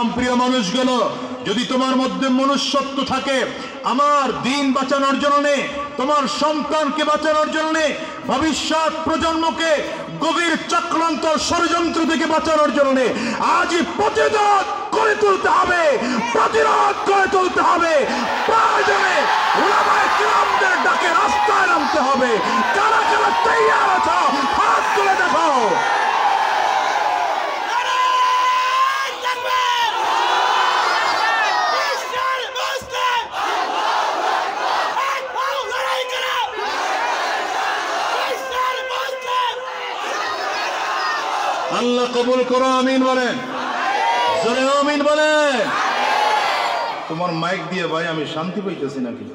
বললাম প্রিয় মানুষগুলো, যদি তোমার মধ্যে মনুষ্যত্ব থাকে, আমার দিন বাঁচানোর জন্য, তোমার সন্তানকে বাঁচানোর জন্য, ভবিষ্যৎ প্রজন্মকে গভীর চক্রান্ত ষড়যন্ত্র থেকে বাঁচানোর জন্য আজই প্রতিরোধ করে তুলতে হবে, প্রতিরোধ করে তুলতে হবে। প্রয়োজনে উলামায়ে কিরামদের ডাকে রাস্তায় নামতে হবে। কারা কারা তৈরি আছো হাত তুলে দেখো। আল্লাহ কবুল করো, আমিন বলেন, জোরে আমিন বলেন। তোমার মাইক দিয়ে ভাই আমি শান্তি পাইতেছি নাকি?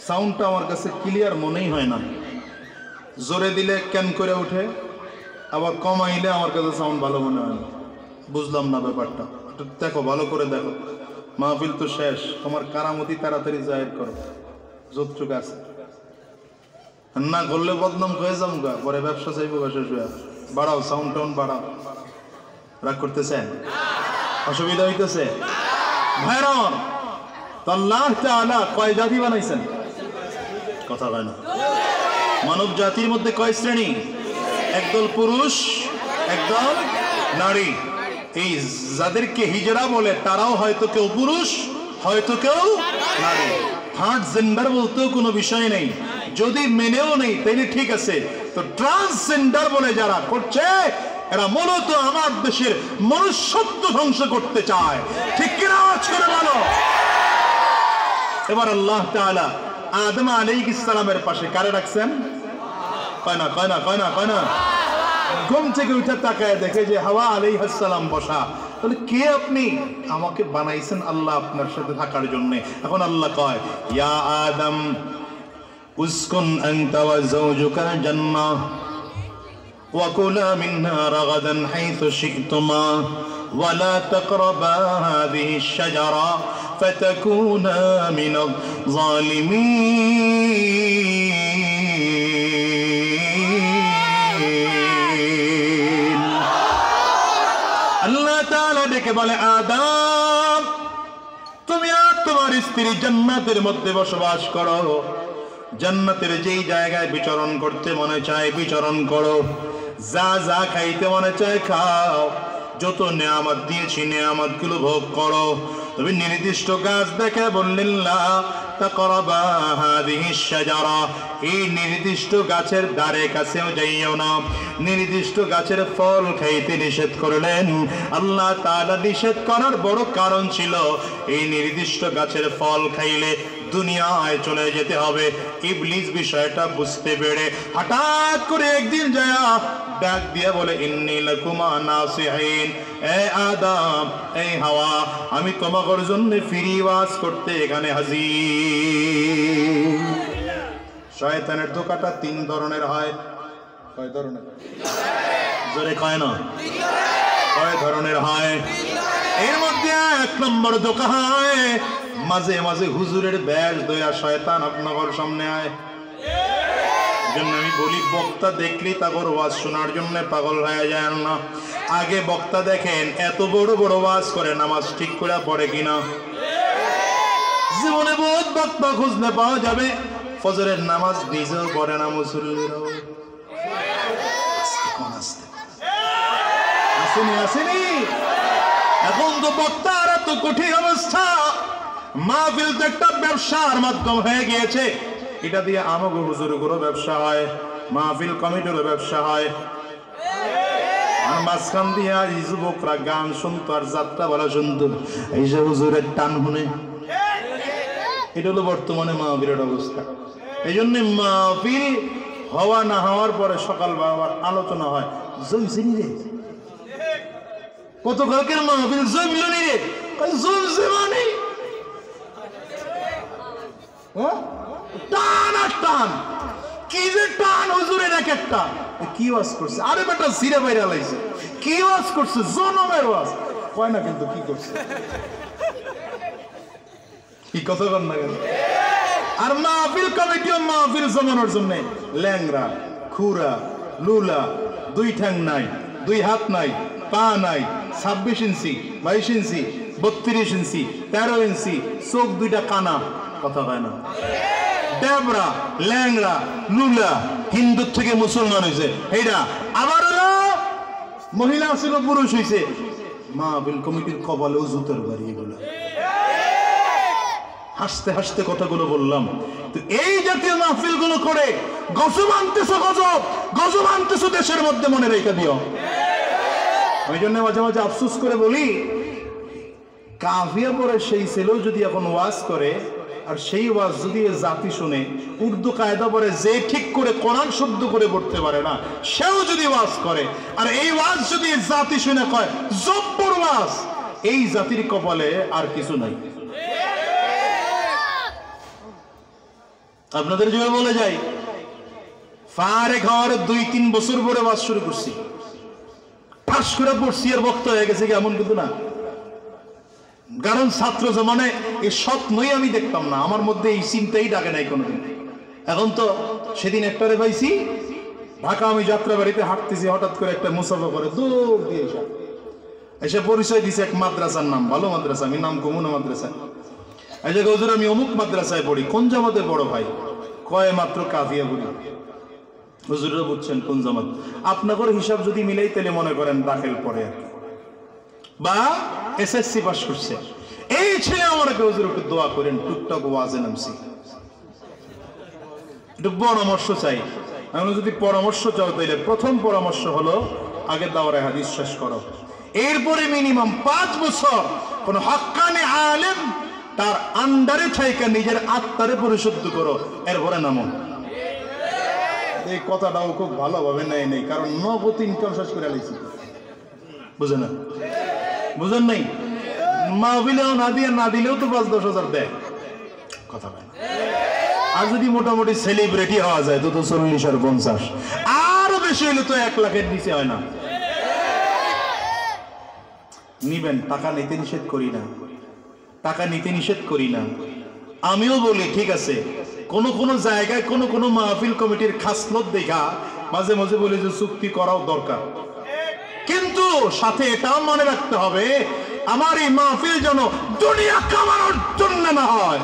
সাউন্ডটা আমার কাছে ক্লিয়ার মনেই হয় না। জোরে দিলে ক্যান করে ওঠে, আবার কমাইলে আমার কাছে সাউন্ড ভালো মনে হয় না। বুঝলাম না ব্যাপারটা, দেখো ভালো করে দেখো। মাহফিল তো শেষ, তোমার কারামতি তাড়াতাড়ি জাহির করো যতটুকু আছে। না করলে বদনাম হয়ে যাম গা, পরে ব্যবসা চাইবো শেষ হয়ে। বাড়াও সাউন্ড টাউন বাড়াও। রাগ করতেছেন? অসুবিধা হইতেছে? ভাইরান তো আল্লাহ তাআলা কয় জাতি বানাইছেন? কথা হয় না। মানব জাতির মধ্যে কয় শ্রেণী? একদল পুরুষ, একদল নারী। এই যাদেরকে হিজড়া বলে তারাও হয়তো কেউ পুরুষ, হয়তো কেউ নারী। থার্ড জেন্ডার বলতেও কোনো বিষয় নেই। যদি মেনেও নেই তাইলে ঠিক আছে। তো ট্রান্সজেন্ডার বলে যারা করছে, এরা মূলত আমার দেশের মনুষ্যত্ব ধ্বংস করতে চায়। ঠিক কিনা আওয়াজ করে বলো। এবার আল্লাহ তাআলা আদম আলাইহিস সালামের পাশে কারে রাখছেন? কয় না কয় না কয় না কয় না। ঘুম থেকে উঠে তাকায় দেখে যে হাওয়া আলাইহিস সালাম বসা। তাহলে কে আপনি? আমাকে বানাইছেন আল্লাহ আপনার সাথে থাকার জন্য। এখন আল্লাহ কয়, ইয়া আদম উসকুন আনতা ওয়া যাওজুকাল জান্নাহ ওয়া কুলা মিনহা রাগাদান হাইথু শি'তুমা ওয়া লা তাকরাবা হাযিহিশ শাজারা ফাতাকুনা মিনাজ জালিমিন। আল্লাহ তাআলা ডেকে বলে, আদম তুমি আর তোমার স্ত্রী জান্নাতের মধ্যে বসবাস করো। জান্নাতের যেই জায়গায় বিচরণ করতে মনে চায় বিচরণ করো, যা যা খাইতে মনে চায় খাও, যত নিয়ামত দিয়েছি নিয়ামত গুলো ভোগ করো। তবে নির্দিষ্ট গাছ দেখে বললেন লা তাকরাবা হাযিহিশ শাজারা, এই নির্দিষ্ট গাছের ধারে কাছেও যাইও না। নির্দিষ্ট গাছের ফল খাইতে নিষেধ করলেন। আল্লাহ তাআলা নিষেধ করার বড় কারণ ছিল, এই নির্দিষ্ট গাছের ফল খাইলে দুনিয়ায় চলে যেতে হবে। ইবলিস বিষয়টা বুঝতে পেরে হঠাৎ করে একদিন যায় ডাক দিয়ে বলে, ইন্নী লাকুমা নাসিহিন, এ আদম, এই হাওয়া, আমি তোমাদের জন্য ফ্রি ওয়াজ করতে এখানে হাজির। শয়তানের ধোঁকাটা তিন ধরনের হয়। কয় ধরনের? জোরে কয় না। কয় ধরনের হয়? এর মধ্যে এক নম্বর ধোঁকা হয়, মাঝে মাঝে হুজুরের ব্যাস দয়া শয়তান আপনার সামনে আয়। জন্য আমি বলি, বক্তা দেখলি তারপর ওয়াজ শোনার জন্য পাগল হয়ে যায় না। আগে বক্তা দেখেন এত বড় বড় ওয়াজ করে, নামাজ ঠিক করে পড়ে কিনা। জীবনে বহুত বক্তা খুঁজলে পাওয়া যাবে ফজরের নামাজ নিজেও পড়ে না, মুসল্লিরাও আসেনি আসেনি। এখন তো বক্তার এত কঠিন অবস্থা, মাহফিল তো একটা ব্যবসার মাধ্যম হয়ে গিয়েছে। এটা দিয়ে আমাগো হুজুরগুলো ব্যবসা হয়, মাহফিল কমিটিরও ব্যবসা হয়। আর মাঝখান দিয়ে এই যুবকরা গান শুনতো আর যাত্রা বলা শুনতো, এই যে হুজুরের টান শুনে। এটা হলো বর্তমানে মাহফিলের অবস্থা। এই জন্য মাহফিল হওয়া না হওয়ার পরে সকালবেলা আবার আলোচনা হয়, জমছিনি রে, কত কালকের মাহফিল জমলনি রে, জমছে মানে টান আর টান। কি যে টান হুজুরের এক একটা। কি ওয়াজ করছে? আরে বেটা সিরে বাইরে লাইছে। কি ওয়াজ করছে? জনমের ওয়াজ কয় না, কিন্তু কি করছে? কি কথা কর না কেন? আর মাহফিল কমিটিও মাহফিল জমানোর জন্য ল্যাংরা, খুরা, লুলা, দুই ঠ্যাং নাই, দুই হাত নাই, পা নাই, 26 ইঞ্চি 22 ইঞ্চি 32 ইঞ্চি 13 ইঞ্চি, চোখ দুইটা কানা, কথা হয় না, ডেবরা ল্যাংড়া লুলা, হিন্দু থেকে মুসলমান হয়েছে এইটা, আবার হলো মহিলা ছিল পুরুষ হয়েছে, মাহফিল কমিটির কপালেও জুতোর বাড়ি। এগুলো হাসতে হাসতে কথাগুলো বললাম। তো এই জাতীয় মাহফিল গুলো করে গজব আনতেছো, গজব আনতেছো দেশের মধ্যে, মনে রেখে দিও। ওই জন্য মাঝে মাঝে আফসোস করে বলি, কাফিয়া পরে সেই ছেলেও যদি এখন ওয়াজ করে, আর সেই ওয়াজ যদি জাতি শুনে, উর্দু কায়দা পরে যে ঠিক করে কোরআন শুদ্ধ করে পড়তে পারে না, সেও যদি ওয়াজ করে, আর এই ওয়াজ যদি জাতি শুনে কয় জব্বর ওয়াজ, এই জাতির কপালে আর কিছু নাই। আপনাদের জন্য বলে যাই, ফারে ঘর 2-3 বছর পরে ওয়াজ শুরু করছি, ঠাস করে পড়ছি আর বক্তা হয়ে গেছে, এমন কিন্তু না। কারণ ছাত্র জমানে এই স্বপ্নই আমি দেখতাম না, আমার মধ্যে এই চিন্তাই ডাকে নাই কোনোদিন। এখন তো সেদিন একটারে পাইছি, ঢাকা আমি যাত্রা বাড়িতে হাঁটতেছি, হঠাৎ করে একটা মুসাফা করে দৌড় দিয়ে এসে পরিচয় দিছে এক মাদ্রাসার নাম, ভালো মাদ্রাসা, আমি নাম কমুনা মাদ্রাসা। এই যে হুজুর আমি অমুক মাদ্রাসায় পড়ি, কোন জামাতে বড় ভাই? কয় মাত্র কাফিয়া বলি। হুজুররা বুঝছেন কোন জামাত, আপনাদের হিসাব যদি মিলাই তাহলে মনে করেন দাখিল পড়ে আর বা এসএসসি পাস করছে। এই ছেলে আমার হুজুর একটু দোয়া করেন, টুকটাক ওয়াজে নামছি, একটু পরামর্শ চাই। আমি যদি পরামর্শ চাও তাইলে প্রথম পরামর্শ হলো আগে দাওরায়ে হাদিস শেষ করো, এরপরে মিনিমাম 5 বছর কোন হক্কানি আলেম তার আন্ডারে থাইকা নিজের আত্মারে পরিশুদ্ধ করো, এরপরে নামো। এই কথাটাও খুব ভালোভাবে নেই, কারণ নগদ ইনকাম শেষ করে আলাইছি, বুঝে না, বুঝেন নাই? মাহফিলেও না দিলেও তো 5-10 হাজার দেয়, কথা বলে। আর যদি মোটামুটি সেলিব্রিটি হওয়া যায় তো 40 আর 50, আরো বেশি হইলে তো 1 লাখের নিচে হয় না। নিবেন, টাকা নিতে নিষেধ করি না, টাকা নিতে নিষেধ করি না। আমিও বলি ঠিক আছে, কোন জায়গায় কোন মাহফিল কমিটির খাসলত দেখা মাঝে মাঝে বলি যে চুক্তি করাও দরকার, কিন্তু সাথে এটাও মনে রাখতে হবে আমার এই মাহফিল যেন দুনিয়া কামানোর জন্য না হয়।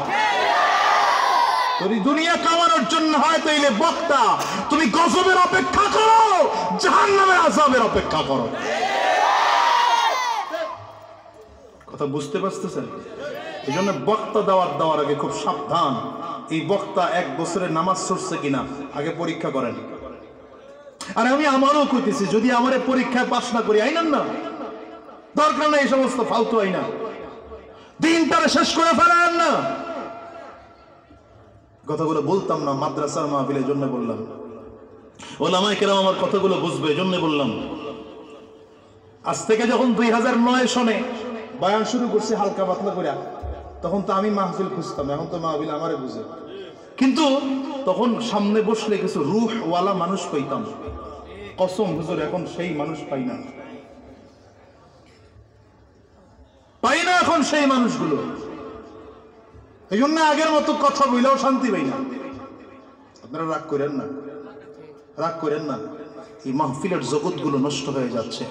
যদি দুনিয়া কামানোর জন্য হয় তাইলে বক্তা তুমি গজবের অপেক্ষা করো, জাহান্নামের আযাবের অপেক্ষা করো। কথা বুঝতে পারতেছেন? এই জন্য বক্তা দেওয়ার আগে খুব সাবধান। এই বক্তা 1 বছরের নামাজ পড়ছে কিনা আগে পরীক্ষা করেন। আর আমি আমারও কইতেছি, যদি আমারে পরীক্ষায় পাস না করি আইনান না, দরকার নেই এই সমস্ত ফালতু আইনা, দিনটারে শেষ করে ফেলেন না। কথাগুলো বলতাম না মাদ্রাসার মাহফিলের জন্য বললাম, ওলামায়ে কেরাম আমার কথাগুলো বুঝবে এজন্য বললাম। আজ থেকে যখন 2009 সনে বয়ান শুরু করছি হালকা পাতলা করে, তখন তো আমি মাহফিল খুঁজতাম, এখন তো মাহফিল আমারে বুঝে। কিন্তু তখন সামনে বসলে কিছু রুহওয়ালা মানুষ পাইতাম, কসম হুজুর এখন সেই মানুষ পাই না এখন সেই মানুষগুলো। এই জন্য আগের মতো কথা বললেও শান্তি পাই না। আপনারা রাগ করেন না, এই মাহফিলের জগৎগুলো নষ্ট হয়ে যাচ্ছে।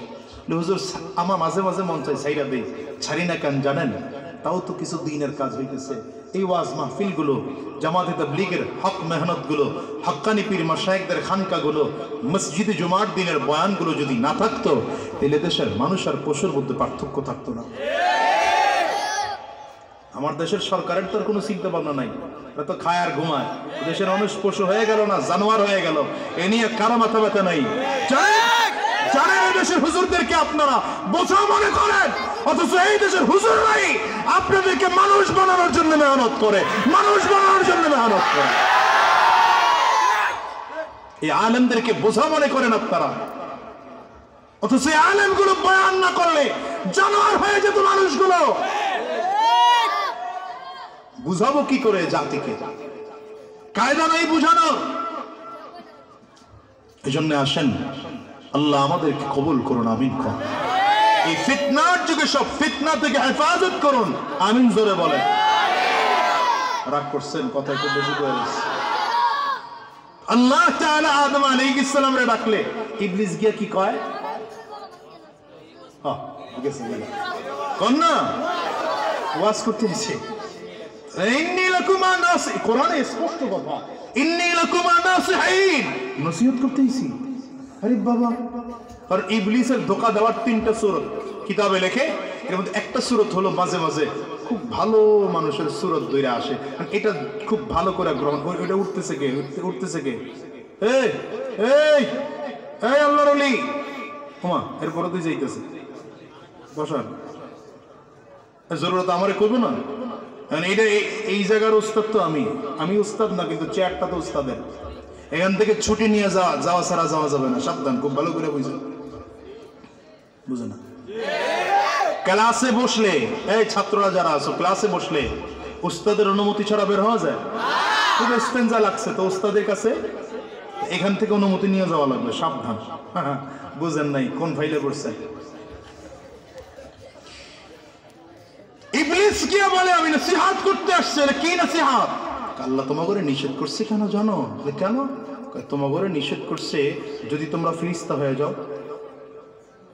হুজুর আমার মাঝে মাঝে মন চাই ছাইরা দেই, ছাড়ি না কেন জানেন? তাও তো কিছু দিনের কাজ হইতেছে। এই ওয়াজ মাহফিলগুলো, জামাতে তাবলীগের হক মেহনতগুলো, হক্কানি পীর মাশায়েখদের খানকাগুলো, মসজিদে জুমার দিনের বয়ানগুলো যদি না থাকতো তাহলে দেশের মানুষ আর পশুর মধ্যে পার্থক্য থাকতো না। আমার দেশের সরকারের তো কোনো চিন্তা ভাবনা নাই, ওরা তো খায় আর ঘুমায়। দেশের মানুষ পশু হয়ে গেল না জানোয়ার হয়ে গেল, এ নিয়ে কারো মাথা ব্যথা নাই। জানেন এই দেশের হুজুরদেরকে আপনারা বোঝা মনে করেন, অথচ এই দেশের হুজুররাই আপনাদেরকে মানুষ বানানোর জন্য মেহনত করে। এই আলেমদেরকে বোঝা মনে করেন আপনারা, অথচ এই আলেমগুলো বয়ান না করলে জানোয়ার হয়ে যেত মানুষগুলো। বুঝাবো কি করে জাতিকে? কায়দা নাই বুঝানো। এই জন্য আসেন, আল্লাহ আমাদেরকে কবুল করুন, আমিন। এই ফিতনার যুগে সব ফিতনা থেকে হেফাজত করুন, আমিন জোরে বলেন। রাগ করছেন, কথা একটু বেশি করে গেছে। আল্লাহ তাআলা আদম আলাইহিস সালাম রে ডাকলে ইবলিস গিয়া কি কয়? কন্যা ওয়াজ করতে এসে ইন্নী লাকুমা নাসি, কোরআনে স্পষ্ট কথা, ইন্নী লাকুমা নাসিহিন, নসিহত করতে এসেছি। আরে বাবা, আর ইবলিসের ধোঁকা দেওয়ার 3টা সূরত কিতাবে লেখে, এর মধ্যে একটা সূরত হলো মাঝে মাঝে খুব ভালো মানুষের সূরত দইরা আসে, এটা খুব ভালো করে গ্রহণ করে। ওইটা উঠতেছে কে? উঠতেছে কে? এই এই এই আল্লাহর ওলি ওমা, এরপরে তুই যাইতেছে বসান, জরুরত আমারে করবো না। এটা এই জায়গার উস্তাদ তো আমি উস্তাদ না, কিন্তু চেয়ারটা তো উস্তাদের। এখান থেকে ছুটি নিয়ে যাওয়া ছাড়া যাওয়া যাবে না, সাবধান, খুব ভালো করে বুঝে না। ক্লাসে বসলে, এই ছাত্ররা যারা আছো, ক্লাসে বসলে উস্তাদের অনুমতি ছাড়া বের হওয়া যায়? খুব স্টেঞ্জা লাগছে তো উস্তাদের কাছে, এখান থেকে অনুমতি নিয়ে যাওয়া লাগবে, সাবধান। বুঝেন নাই কোন ফাইলে পড়ছে। ইবলিস কি বলে আমি নসিহত করতে আসছে, কি নসিহত? আল্লাহ তোমাকে নিষেধ করছে কেন জানো? কেন? তোমাকে নিষেধ করছে যদি তোমরা ফেরেশতা হয়ে যাও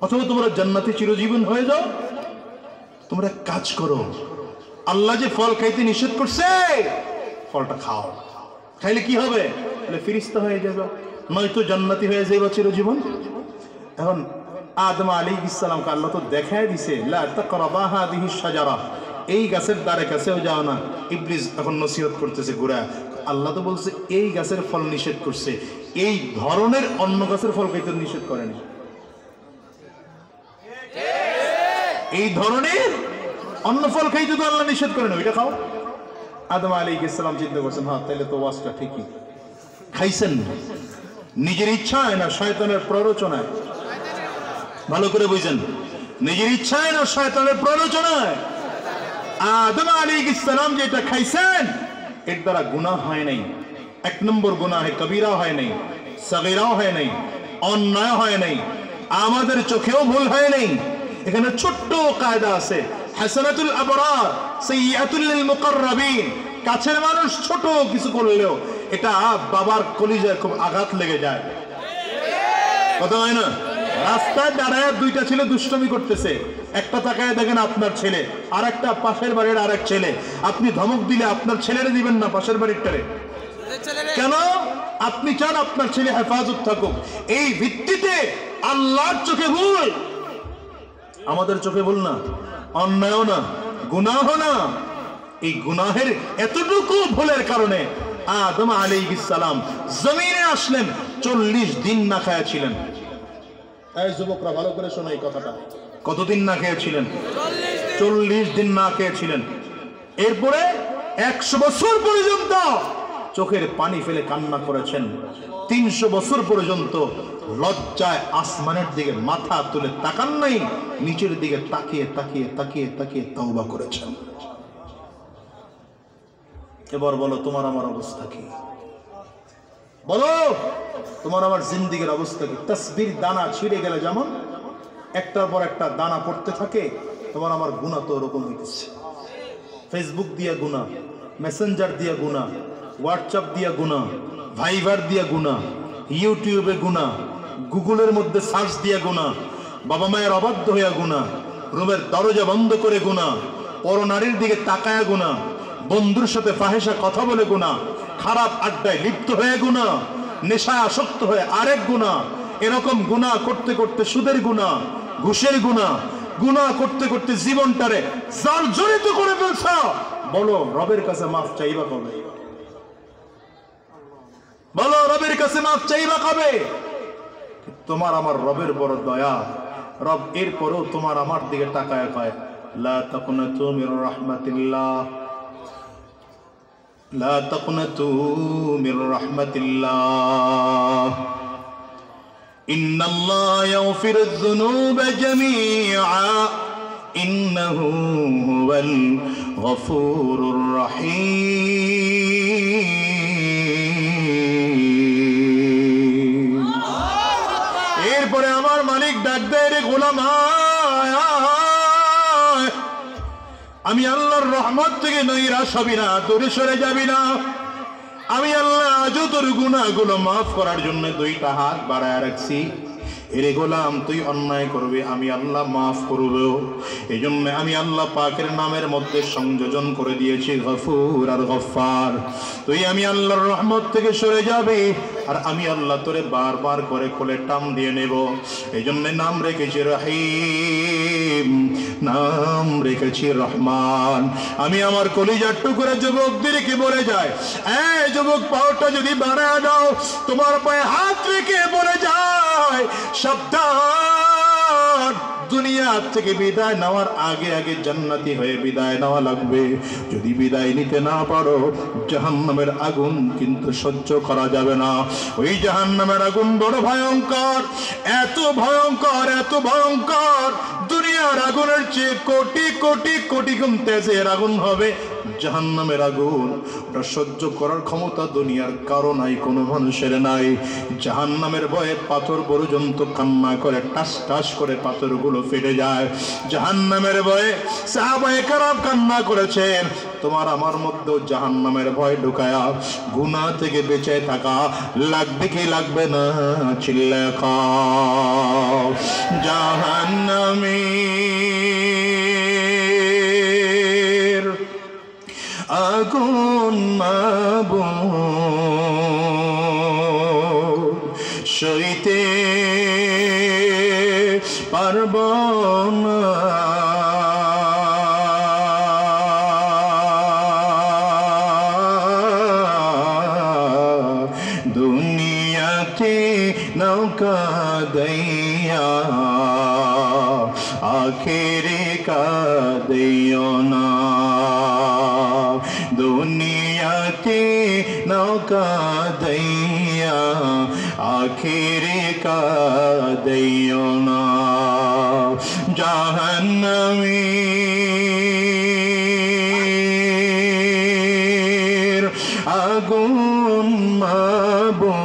অথবা তোমরা জান্নাতে চিরজীবন হয়ে যাও, তোমরা এক কাজ করো, আল্লাহ যে ফল খাইতে নিষেধ করছে ফলটা খাও, খাইলে কি হবে? ফেরেশতা হয়ে যাবে, নয়তো জান্নাতি হয়ে যাবে চিরজীবন। এখন আদম আলাইহিস সালামকে আল্লাহ তো দেখায় দিছে, লা তাকরাবা হাদিহিশ শাজারা, এই গাছের দ্বারে কাছেও যাও না। ইবলিস এখন নসিহত করতেছে ঘুরা, আল্লাহ তো বলছে এই গাছের ফল নিষেধ করছে, এই ধরনের অন্য গাছের ফল খাইতে নিষেধ করেনি। এই ধরনের অন্য ফল খাইতে তো আল্লাহ নিষেধ করেন, ওইটা খাও। আদম আলাইহিস সালাম চিন্তা করছেন, হ্যাঁ তাহলে তো ওয়াজটা ঠিকই। খাইছেন নিজের ইচ্ছায় না শয়তানের প্ররোচনায়? ভালো করে বুঝেন, নিজের ইচ্ছায় না শয়তানের প্ররোচনায়। আদম আলাইহিস সালাম যেটা খাইছেন এর দ্বারা গুনাহ হয় নাই। 1 নম্বর গুনাহ কবিরা হয় নাই, সগীরাও হয় নাই, অন্যায় হয় নাই, আমাদের চোখেও ভুল হয় নাই। এখানে ছোট্ট কায়দা আছে, হাসানাতুল আবরার সাইয়্যাতুল লিল মুকাররাবিন। কাছের মানুষ ছোট কিছু করলেও এটা বাবার কলিজায় খুব আঘাত লেগে যায়, কথা হয় না? রাস্তায় দাঁড়ায় 2টা ছেলে দুষ্টমি করতেছে, একটা তাকায় দেখেন আপনার ছেলে, আর একটা পাশের বাড়ির আরেক ছেলে। আপনি ধমক দিলে আপনার ছেলেরে দিবেন না পাশের বাড়িরটারে, কেন? আপনি চান আপনার ছেলে হেফাজত থাকুক। এই ভিত্তিতে আল্লাহর চোখে ভুল, আমাদের চোখে ভুল না, অন্যায় না, গুনাহ না। এই গুনাহের এতটুকু ভুলের কারণে আদম আলাইহিস সালাম জমিনে আসলেন, 40 দিন না খায়া ছিলেন। এই যুবকরা ভালো করে শোনো এই কথাটা, কতদিন না খেয়েছিলেন? 40 দিন না খেয়েছিলেন। এরপরে 100 বছর পর্যন্ত চোখের পানি ফেলে কান্না করেছেন। 300 বছর পর্যন্ত লজ্জায় আসমানের দিকে মাথা তুলে তাকান নাই, নিচের দিকে তাকিয়ে তাকিয়ে তাকিয়ে তাকিয়ে তওবা করেছেন। এবার বলো তোমার আমার অবস্থা কি? বলো তোমার আমার জিন্দেগীর অবস্থা কি? তাসবির দানা ছিঁড়ে গেলে যেমন একটার পর একটা দানা পড়তে থাকে, তোমার আমার গুনাহ তো ওরকম হইতেছে। ফেসবুক দিয়া গুনাহ, মেসেঞ্জার দিয়া গুনাহ, হোয়াটসঅ্যাপ দিয়া গুনাহ, ভাইবার দিয়া গুনাহ, ইউটিউবে গুনাহ, গুগলের মধ্যে সার্চ দিয়া গুনাহ, বাবা মায়ের অবাধ্য হইয়া গুনাহ, রুমের দরজা বন্ধ করে গুনাহ, পরনারীর দিকে তাকায়া গুনাহ, বন্ধুর সাথে ফাহেসা কথা বলে গুনাহ, খারাপ আড্ডায় লিপ্ত হয়ে গুনাহ, নেশায় আসক্ত হয়ে আরেক গুনাহ। এরকম গুনাহ করতে করতে সুদের গুনাহ, ঘুষের গুনাহ, গুনাহ করতে করতে জীবনটারে জর্জরিত করে ফেলছ। বলো রবের কাছে মাফ চাইবা কবে? বলো রবের কাছে মাফ চাইবা কবে? তোমার আমার রবের বড় দয়া, রব এরপরও তোমার আমার দিকে তাকায় কয়, লা তাকুনাতু মির রাহমাতিল্লাহ, লা তাকুনাতু মির রাহমাতিল্লাহ, ইন্নাল্লাহা ইয়াগফিরুয যুনুবা জামিআ ইন্নাহু হুয়াল গফুরুর রহিম। এরপরে আমার মালিক ডাক দেয়, রে গোলাম আমি আল্লাহর রহমত থেকে নৈরাশ হবি না, দূরে সরে যাবি না। আমি আল্লাহ আজও তোর গুনাহগুলো মাফ করার জন্য 2টা হাত বাড়ায় রাখছি। এরে গোলাম তুই অন্যায় করবে, আমি আল্লাহ মাফ করব। এই জন্য আমি আল্লাহ পাকের নামের মধ্যে সংযোজন করে দিয়েছি গফুর আর গফফার। তুই আমি আল্লাহর রহমত থেকে সরে যাবে আর আমি আল্লাহ তোরে বারবার করে কোলে টান দিয়ে নেব। এই জন্য নাম রেখেছি রহিম, নাম রেখেছি রহমান। আমি আমার কলিজার টুকরা যুবকদেরকে বলে যাই, এই যুবক পাওয়াটা যদি বাড়া দাও, তোমার পায়ে হাত রেখে বলে যায় সাবধান, দুনিয়া থেকে বিদায় নেওয়ার আগে আগে জান্নাতি হয়ে বিদায় নেওয়া লাগবে। যদি বিদায় নিতে না পারো, জাহান্নামের আগুন কিন্তু সহ্য করা যাবে না। ওই জাহান্নামের আগুন বড় ভয়ঙ্কর, এত ভয়ঙ্কর, এত ভয়ঙ্কর, দুনিয়ার আগুনের চেয়ে কোটি কোটি কোটি গুণ তেজের আগুন হবে জাহান্নামের আগুন। ওটা সহ্য করার ক্ষমতা দুনিয়ার কারো নাই, কোনো মানুষের নাই। জাহান্নামের ভয়ে পাথর পর্যন্ত কান্না করে, টাস টাস করে পাথরগুলো ফেটে যায়। জাহান্নামের ভয়ে সাহাবায়ে কেরাম কান্না করেছেন। তোমার আমার মধ্যে জাহান্নামের ভয় ঢুকায়া গুনাহ থেকে বেঁচে থাকা লাগবে কি লাগবে না? চিল্লায়া খাও জাহান্নামী আগুন মাবুদ সইতে পারব না। দুনিয়াতে নৌকা দইয়া আখেরে কাঁদিও না। দুনিয়াতে নৌকা দইয়া আখেরে কাঁদিও না। জাহান্নামীর আগুন মাবুদ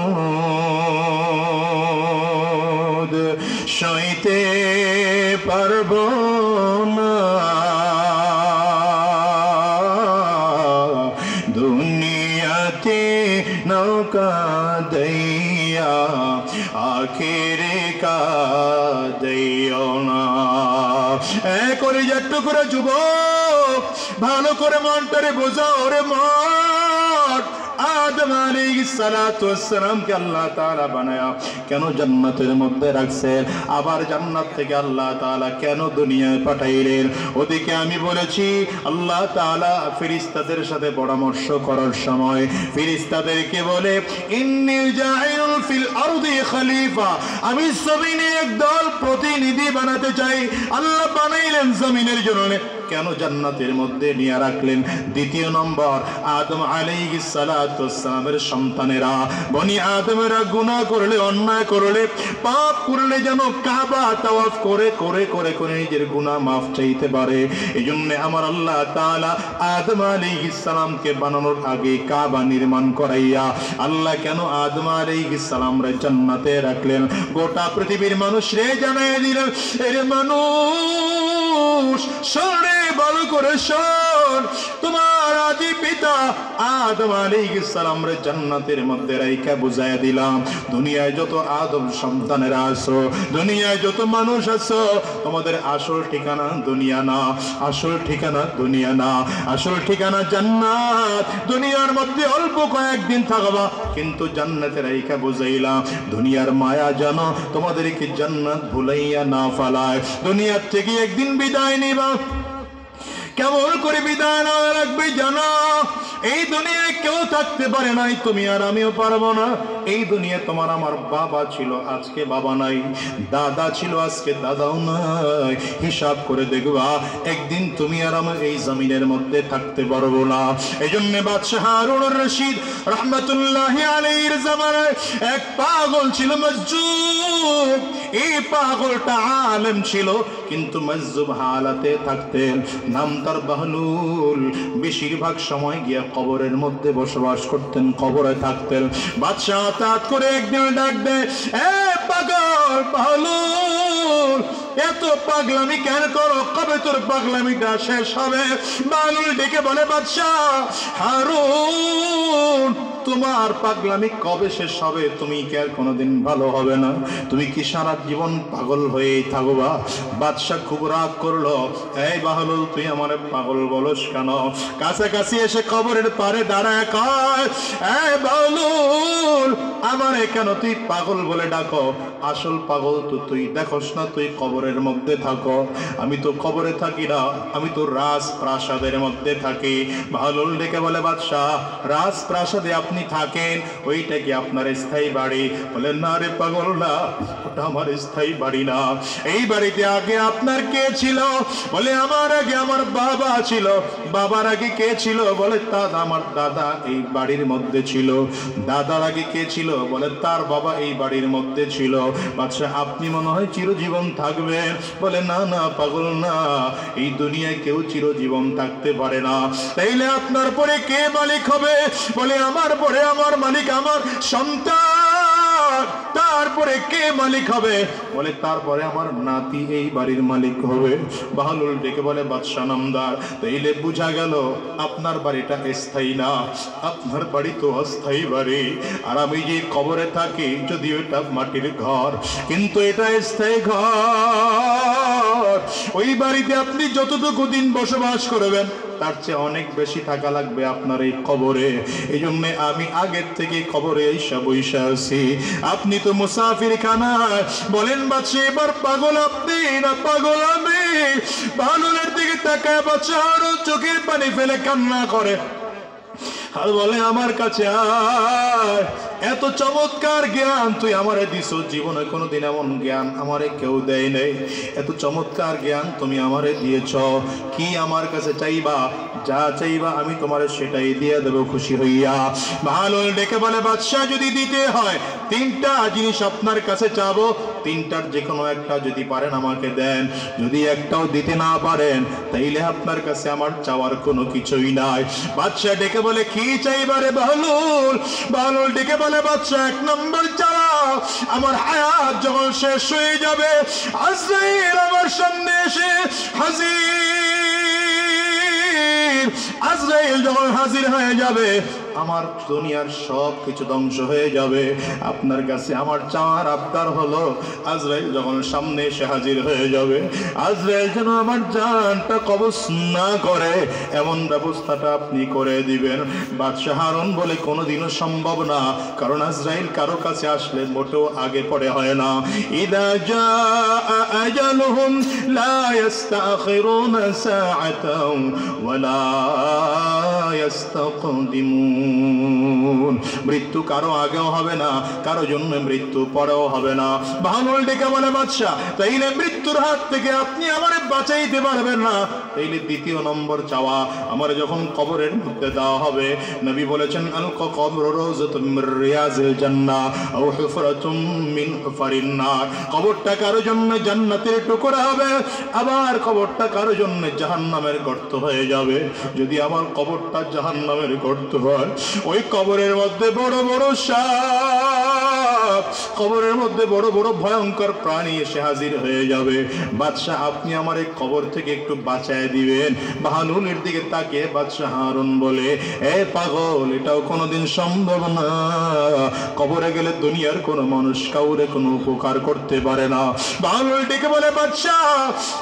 সইতে পারব না। দুনিয়াতে নৌকা দইয়া আখেরে কাঁদিও না। কলিজার টুকরা যুবক, ভালো করে মনটারে বোঝাও রে মন। আদম আলাইহিস সালাতু ওয়াস সালামকে আল্লাহ তাআলা বানায়া কেন জান্নাতের মধ্যে রাখছেন? আবার জান্নাত থেকে আল্লাহ তাআলা কেন দুনিয়ায় পাঠাইলেন? ওদিকে আমি বলেছি আল্লাহ তাআলা ফেরেশতাদের সাথে পরামর্শ করার সময় ফেরেশতাদেরকে বলে, ইন্নী জাইলুল ফিল আরদি খলিফা, আমি জমিনে একদল প্রতিনিধি বানাতে চাই। আল্লাহ বানাইলেন জমিনের জন্য, কেন জান্নাতের মধ্যে নিয়ে রাখলেন? দ্বিতীয় নম্বর, আদম আলাইহিস সালাতু ওয়াস সালামের সন্তানেরা, বনি আদমেরা গুনাহ করলে, অন্যায় করলে, পাপ করলে যেন কাবা তাওয়াফ করে করে করে করে নিজের গুনাহ মাফ চাইতে পারে। এইজন্য আমার আল্লাহ তাআলা আদম আলাইহিস সালামকে বানানোর আগে কাবা নির্মাণ করাইয়া আল্লাহ কেন আদম আলাইহিস সালামরে জান্নাতে রাখলেন? গোটা পৃথিবীর মানুষ রে জানাই দিলেন, এর মানুষ শোনে, ভালো করে শোন, তোমার আদি পিতা আদম আলাইহিস সালামরে জান্নাতের মধ্যে রাইখা বুঝাইয়া দিলাম, দুনিয়ায় যত আদম সন্তানেরা আছো, দুনিয়ায় যত মানুষ আছো, তোমাদের আসল ঠিকানা দুনিয়া না, আসল ঠিকানা দুনিয়া না, আসল ঠিকানা জান্নাত। দুনিয়ার মধ্যে অল্প কয়েকদিন থাকবা, কিন্তু জান্নাতে রাইখা বুঝাইলাম, দুনিয়ার মায়া জানো তোমাদেরকে জান্নাত ভুলাইয়া না ফালায়। দুনিয়ার থেকে একদিন বিদায় নিবা, কেমন করে বিদায় না রাখবে জানো? এই দুনিয়ায় কেউ থাকতে পারে নাই, তুমি আর আমিও পারবো না। এই দুনিয়া তোমার আমার বাবা ছিল, আজকে বাবা নাই, দাদা ছিল, আজকে দাদাও নাই। হিসাব করে দেখবা, একদিন তুমি আর আমি এই জমিনের মধ্যে থাকতে পারবো না। এই জন্য বাদশাহ হারুনুর রশিদ রহমাতুল্লাহি আলাইহির জামানায় এক পাগল ছিল মজজুব। এই পাগলটা আলেম ছিল, কিন্তু মজজুব হালাতে থাকতেন। নাম তার বাহলুল। বেশিরভাগ সময় গিয়া কবরের মধ্যে বসবাস করতেন, কবরে থাকতেন। বাদশাহ হঠাৎ করে একদিন ডাক দেয়, এ পাগল বাহলুল, এত পাগলামি কেন করো? কবে তোর পাগলামিটা শেষ হবে? বাহলুল ডেকে বলে বাদশাহ হারুন, তোমার পাগলামি কবে শেষ হবে? তুমি কি আর কোনোদিন ভালো হবে না? তুমি কি সারা জীবন পাগল হয়েই থাকবা? বাদশাহ খুব রাগ করলো, এই বাহলুল তুই আমার পাগল বলস কেন? কাছাকাছি এসে কবরের পারে দাঁড়ায় কয়, এই বাহলুল আমার কেন তুই পাগল বলে ডাকো? আসল পাগল তো তুই, দেখোস না তুই কবরের মধ্যে থাকো, আমি তো কবরে থাকি না, আমি তো রাজপ্রাসাদের মধ্যে থাকি। বাহলুল ডেকে বলে বাদশাহ রাজপ্রাসাদে আপনি থাকেন, ওইটা কি আপনার স্থায়ী বাড়ি? বলে না রে পাগল, না, ওটা আমার স্থায়ী বাড়ি না। এই বাড়িতে আগে আপনার কে ছিল? বলে আমার আগে আমার বাবা ছিল। বাবার আগে কে ছিল? বলে দাদা, আমার দাদা এই বাড়ির মধ্যে ছিল। দাদার আগে কে ছিল? বলে তার বাবা এই বাড়ির মধ্যে ছিল। বাদশা আপনি মনে হয় চিরজীবন থাকবেন। বলে না না পাগল, না, এই দুনিয়ায় কেউ চিরজীবন থাকতে পারে না। তাইলে আপনার পরে কে মালিক হবে? বলে আমার পরে আমার মালিক আমার সন্তান। তারপরে কে মালিক হবে? বলে তারপরে আমার নাতি এই বাড়ির মালিক হবে। বাহলুল ডেকে বলে বাদশা নামদার, তাইলে বোঝা গেল আপনার বাড়িটা স্থায়ী না, আপনার বাড়ি তো অস্থায়ী বাড়ি। আর আমি যে কবরে থাকি, যদিও এটা মাটির ঘর, কিন্তু এটা স্থায়ী ঘর। ওই বাড়িতে আপনি যতটুকু দিন বসবাস করবেন তার চেয়ে অনেক বেশি টাকা লাগবে আপনার এই কবরে। এই জন্য আমি আগের থেকে কবরে এইসব বৈশা আছি, আপনি তো মুসাফির খানায়। বলেন বাদশা এবার পাগল আপনি না পাগল আমি? বাহলুলের দিকে তাকায় বাদশা আরো চোখের পানি ফেলে কান্না করে আর বলে আমার কাছে আয়, এত চমৎকার জ্ঞান তুই আমারে দিস, জীবনে কোনোদিন এমন জ্ঞান আমারে কেউ দেয় নাই। এত চমৎকার জ্ঞান তুমি আমারে দিয়েছ, কি আমার কাছে চাইবা? যা চাইবা আমি তোমারে সেটাই দিয়ে দেবো খুশি হইয়া। বাহলুল ডেকে বলে বাদশা যদি দিতে হয় তিনটা জিনিস আপনার কাছে চাবো, তিনটার যে কোনো একটা যদি পারেন আমাকে দেন। যদি একটাও দিতে না পারেন তাইলে আপনার কাছে আমার চাওয়ার কোনো কিছুই নাই। বাদশা ডেকে বলে কি চাইবারে বাহলুল? বাহলুল ডেকে বলে বাদশা এক নম্বর চাও, আমার হায়াত যখন শেষ হয়ে যাবে আজরাইল আমার সামনে এসে হাজির। আজরাইল যখন হাজির হয়ে যাবে আমার দুনিয়ার সব কিছু ধ্বংস হয়ে যাবে। আপনার কাছে আমার চাওয়ার আবদার হলো আজরাইল যখন সামনে এসে হাজির হয়ে যাবে, আজরাইল যেন আমার জানটা কবজ না করে এমন ব্যবস্থাটা আপনি করে দিবেন। বাদশা হারুন বলে কোনোদিনও সম্ভব না, কারণ আজরাইল কারো কাছে আসলে মোটেও আগে পরে হয় না। ইদা জাআ আজালুহুম লা ইস্তাখিরুনা সাআতাও ওয়া লা ইস্তাকদিমুন। মৃত্যু কারো আগেও হবে না, কারো জন্য মৃত্যু পরেও হবে না। বাহলুল ডেকে বলে বাদশা তাইলে মৃত্যুর হাত থেকে আপনি আমারে বাঁচাইতে পারবেন না, তাইলে দ্বিতীয় নম্বর চাওয়া, আমার যখন কবরের মধ্যে দেওয়া হবে, নবী বলেছেন আল কবর রাউযাতুম মির রিয়াজিল জান্নাহ আও হুফরাতুম মিন হুফারিন নার। কবরটা কারো জন্য জান্নাতের টুকরা হবে, আবার কবরটা কারো জন্য জাহান্নামের গর্ত হয়ে যাবে। যদি আমার কবরটা জাহান্নামের গর্ত হয়, ওই কবরের মধ্যে বড় বড় সাপ, কবরের মধ্যে বড় বড় ভয়ঙ্কর প্রাণী এসে হাজির হয়ে যাবে। বাদশা আপনি আমার এই কবর থেকে একটু বাঁচায় দিবেন। বাহলুলের দিকে তাকিয়ে বাদশা হারুন বলে এ পাগল, এটাও কোনোদিন সম্ভব না। কবরে গেলে দুনিয়ার কোনো মানুষ কাউরে কোনো উপকার করতে পারে না। বাহলুল ডেকে বলে বাদশা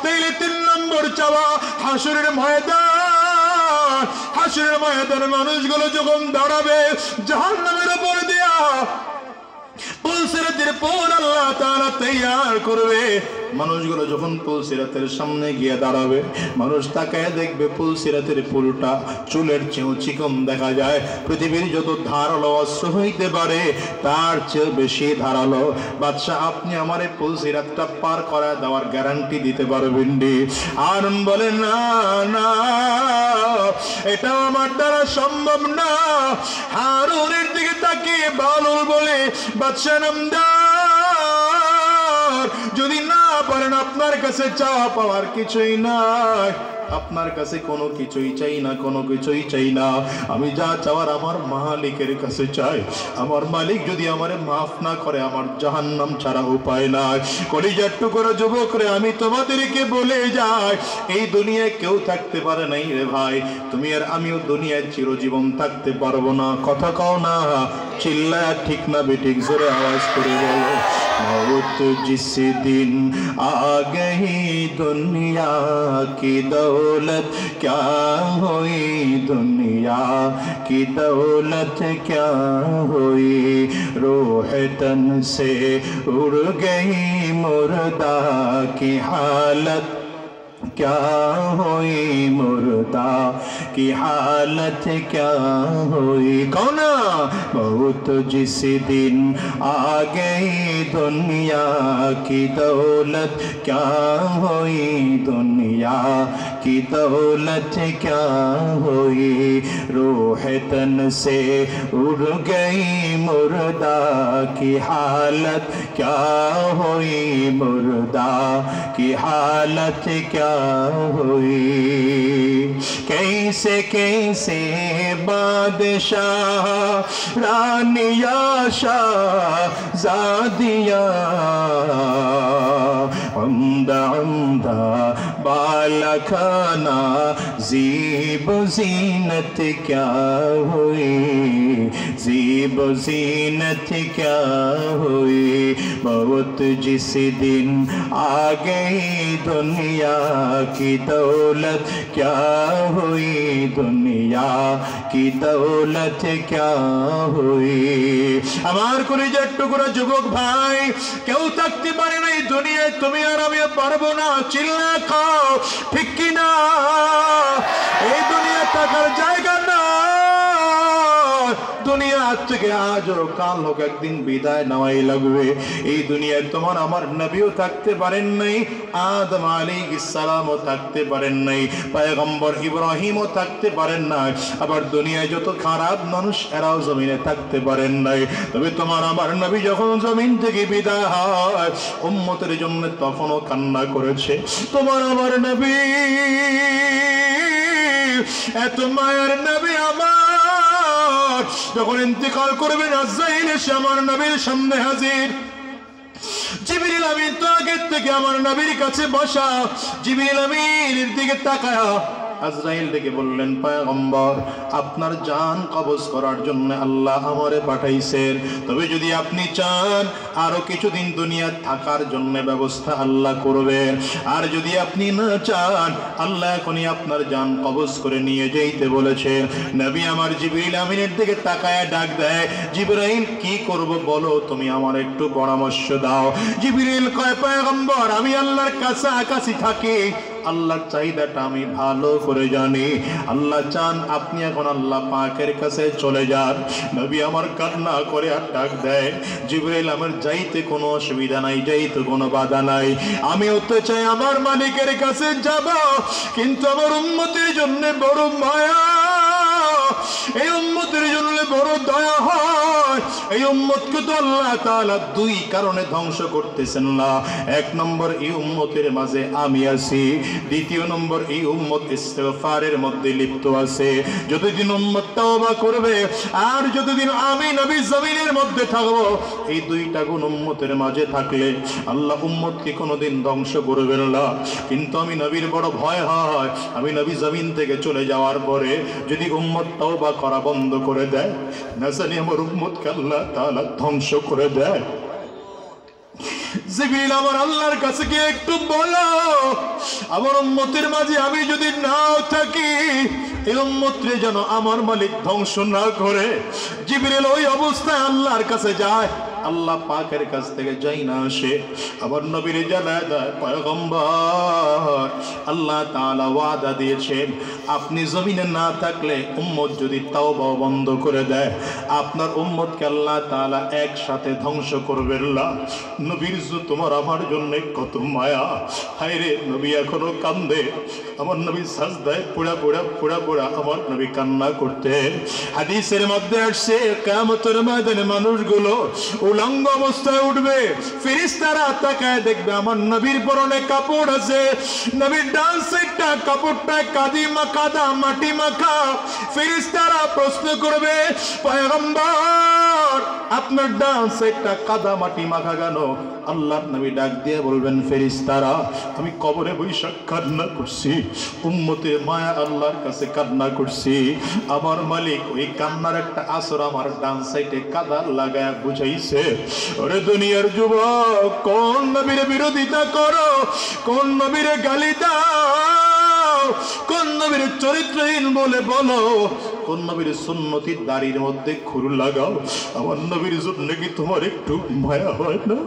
তাইলে তিন নম্বর চাওয়া, হাসরের ময়দান, হাসরের ময়দানে মানুষগুলো যখন দাঁড়াবে জাহান্নামের উপর দিয়া পুলসিরাতের পর আল্লাহ তাআলা তৈয়ার করবে। মানুষগুলো যখন পুলসিরাতের সামনে গিয়ে দাঁড়াবে, মানুষ তাকায় দেখবে পুলসিরাতের পুলটা চুলের চেয়েও চিকন দেখা যায়। পৃথিবীর যত ধারালো অস্ত্র হইতে পারে তার চেয়ে বেশি ধারালো। বাদশা আপনি আমার এই পুলসিরাতটা পার করা দেওয়ার গ্যারান্টি দিতে পারবেন? হারুন বলে না না, এটা আমার দ্বারা সম্ভব না। হারুনের দিকে তাকিয়ে বাহলুল বলে বাদশা নামদার যদি না পারেন আপনার কাছে চাওয়া পাওয়ার কিছুই নাই, আপনার কাছে কোনো কিছুই চাই না, কোনো কিছুই চাই না। আমি যা চাওয়ার আমার মালিকের কাছে চাই। আমার মালিক যদি আমারে মাফ না করে আমার জাহান্নাম ছাড়া উপায় নাই। কলিজার টুকরা যুবকরে আমি তোমাদেরকে বলে যাই, এই দুনিয়ায় কেউ থাকতে পারে নাই রে ভাই। তুমি আর আমিও দুনিয়ায় চিরজীবন থাকতে পারবো না। কথা কও না, চিল্লায় ঠিক না বেঠিক জোরে আওয়াজ করে বলো। मौत जिस दिन आ गई दुनिया की दौलत क्या हुई, दुनिया की दौलत क्या हुई, रूह तन से उड़ गई मुर्दा की हालत क्या हुई, मुर्दा की हालत क्या हुई। कौन मौत जिस दिन आ गई दुनिया की दौलत क्या हुई, दुनिया की दौलत क्या हुई, रूह तन से उड़ गई मुर्दा की हालत क्या हुई, मुर्दा की हालत क्या हुई। कैसे कैसे बादशाह रानिया शाहज़ादिया, उम्दा उम्दा बाला खाना ज़ीब ज़ीनत क्या हुई, ज़ीब ज़ीनत क्या हुई। मौत जिस दिन आ गई दुनिया की दौलत क्या हुई, दुनिया की दौलत क्या हुई। আমার কলিজার টুকরা যুবক ভাই, কেউ থাকতে পারে না এই দুনিয়ায়, তুমি আর আমি পারবো না। চিল্লা খাও ঠিক কিনা? এই দুনিয়া থাকার জায়গা না। দুনিয়া আজ থেকে আজ ও কাল হোক একদিন বিদায় নেওয়াই লাগবে। এই দুনিয়ায় তোমার আমার নবীও থাকতে পারেন নাই, আদম আলাইহিস সালামও থাকতে পারেন নাই, পয়গম্বর ইব্রাহিমও থাকতে পারেন নাই, আবার দুনিয়ায় যত খারাপ মানুষ এরাও জমিনে থাকতে পারেন নাই। তবে তোমার আমার নবী যখন জমিন থেকে বিদায় হয়, উম্মতের জন্য তখনও কান্না করেছে। তোমার আমার নবী এত মায়ের নবী আমার, যখন ইন্তেকাল করবেন আজরাইল এসে আমার নবীর সামনে হাজির। জিবরিল আমিন তো আগের থেকে আমার নবীর কাছে বসা। জিবরিল আমিনের দিকে তাকায়া আজরাইল ডেকে বললেন, পয়গম্বর আপনার জান কবজ করার জন্য আল্লাহ আমারে পাঠাইছেন। তবে যদি আপনি চান আরো কিছুদিন দুনিয়া থাকার জন্য ব্যবস্থা আল্লাহ করবেন, আর যদি আপনি না চান আল্লাহ এখনই আপনার জান কবজ করে নিয়ে যাইতে বলেছে। নবী আমার জিবরিল আমিনের দিকে তাকায় ডাক দেয়, জিবরাইল কি করব বলো, তুমি আমার একটু পরামর্শ দাও। জিবরিল কয়, পয়গম্বর আমি আল্লাহর কাছাকাছি থাকি, আল্লাহর চাহিদাটা আমি ভালো করে জানি। আল্লাহ চান আপনি এখন আল্লাহ পাকের কাছে চলে যান। নবী আমার কান্না করে আর ডাক দেয়, জিবরাইল আমার যাইতে কোনো অসুবিধা নাই, যাইতে কোনো বাধা নাই। আমি হতে চাই আমার মালিকের কাছে যাব, কিন্তু আমার উম্মতের জন্য বড় মায়া, এই উম্মতের জন্য বড় দয়া হয়। এই উম্মতকে তো আল্লাহ তাআলা দুই কারণে ধ্বংস করতেছেন না। এক নম্বর, এই উম্মতের মাঝে আমি আছি। দ্বিতীয় নম্বর, এই উম্মত ইস্তিগফারের মধ্যে লিপ্ত আছে। যতদিন উম্মত তওবা করবে আর যতদিন আমি নবী জমিনের মধ্যে থাকবো, এই দুইটা গুণ উম্মতের মাঝে থাকলে আল্লাহ উম্মতকে কোনোদিন ধ্বংস করবেন না। কিন্তু আমি নবীর বড় ভয় হয়, আমি নবী জমিন থেকে চলে যাওয়ার পরে যদি উম্মত তওবা করা বন্ধ করে দেয়, না জানি আমার উম্মতকে আল্লাহ তাআলা ধ্বংস করে দেয়। জিবরিল আমার আল্লাহর কাছে গিয়ে একটু বলো, আমার উম্মতের মাঝে আমি যদি নাও থাকি, এই উম্মতরে যেন আমার মালিক ধ্বংস না করে। জিবরিল ওই অবস্থায় আল্লাহর কাছে যায়, আল্লাহ পাকের কাছ থেকে যাই না আসে, আবার নবীর জানায় দেয়, পয়গম্বর আল্লাহ তাআলা ওয়াদা দিয়েছেন আপনি জমিনে না থাকলে উম্মত যদি তাওবা বন্ধ করে দেয়, আপনার উম্মতকে আল্লাহ তাআলা একসাথে ধ্বংস করবেন না। নবীর তোমার আমার জন্য কত মায়া, হায় রে নবী এখনো কান্দে। আমার নবী সাজদায় পুরা পুরা পুরা পুরা আমার নবী কান্না করতেন। হাদিসের মধ্যে আসছে কিয়ামতের ময়দানে মানুষগুলো উলঙ্গ অবস্থায় উঠবে, ফেরেশতারা তাকায় দেখবে আমার নবীর পরনে কাপড় আছে, নবীর ডান সাইডটা কাপড়টা কাদা মাটি মাখা। ফেরেশতারা প্রশ্ন করবে, পয়গম্বর আপনার ডান সাইডটা কাদা মাটি মাখা কেন? আল্লাহর নবী ডাক দিয়ে বলবেন, ফেরেশতারা আমি কবরে বৈশা কান্না করছি, উম্মতের মায়া আল্লাহর কাছে কান্না করছি, আমার মালিক ওই কান্নার একটা আসর আমার ডান সাইডে কাদা লাগায় বুঝাইছে। ওরে দুনিয়ার যুবক, কোন নবীর বিরোধিতা করো, কোন নবীর গালি দাও, কোন নবীর চরিত্রহীন বলে বলো, কোন নবীর সুন্নতির দাড়ির মধ্যে খুর লাগাও, আমার নবীর জন্য কি তোমার একটু মায়া হয় না?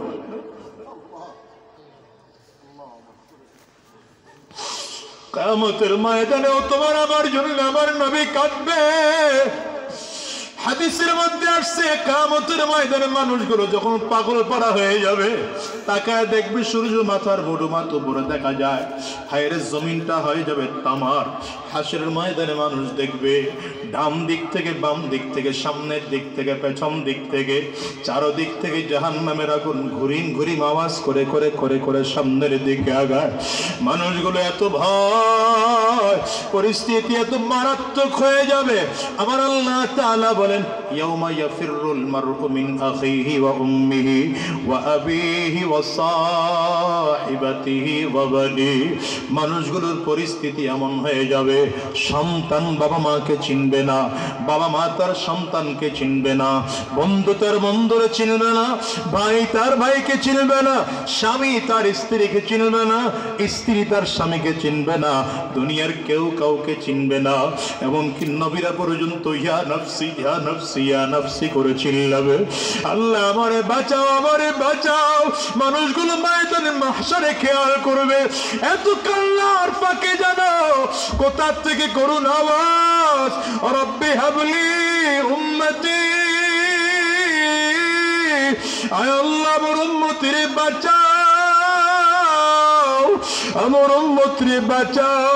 কিয়ামতের ময়দানেও তোমার আমার জন্য আমার নবী কাঁদবে। হাদিসের মধ্যে আসছে, কিয়ামতের ময়দানে মানুষগুলো যখন পাগল পাড়া হয়ে যাবে, তাকায় দেখবে সূর্য মাথার বড় মাথা উপরে দেখা যায়, হায়রে জমিনটা হয়ে যাবে তামার। হাসরের ময়দানে মানুষ দেখবে ডান দিক থেকে বাম দিক থেকে সামনের দিক থেকে পেছন দিক থেকে চারদিক থেকে জাহান্নামের আগুন ঘুরিম ঘুরিম আওয়াজ করে করে করে করে সামনের দিকে আগায়। মানুষগুলো এত ভয়, পরিস্থিতি এত মারাত্মক হয়ে যাবে। আমার আল্লাহ তাআলা বলেন, ইয়াউমা ইয়াফিরুল মারউ মিন আখিহি ওয়া উম্মিহি ওয়া আবিহি ওয়া সাহিবাতিহি ওয়া বানি। মানুষগুলোর পরিস্থিতি এমন হয়ে যাবে, সন্তান বাবা মাকে চিনবে না, বাবা মা তার সন্তানকে চিনবে না, বন্ধু তার বন্ধুরে চিনবে না, ভাই তার ভাইকে চিনবে না, স্বামী তার স্ত্রীকে চিনবে না, স্ত্রী তার স্বামীকে চিনবে না, দুনিয়ার কেউ কাউকে চিনবে না। এমনকি নবীরা পর্যন্ত ইয়া নফসি ইয়া নফসি ইয়া নফসি করে চিল্লাবে, আল্লাহ আমারে বাঁচাও আমারে বাঁচাও। মানুষগুলো ময়দানে মাহশারে খেয়াল করবে, এত কান্নার ফাঁকে জানো কোথা থেকে করুন আওয়াজ, রব্বি হাবলি উম্মতি, আয় আল্লাহ আমার উম্মতিরে বাঁচাও, আমার উম্মতিরে বাঁচাও,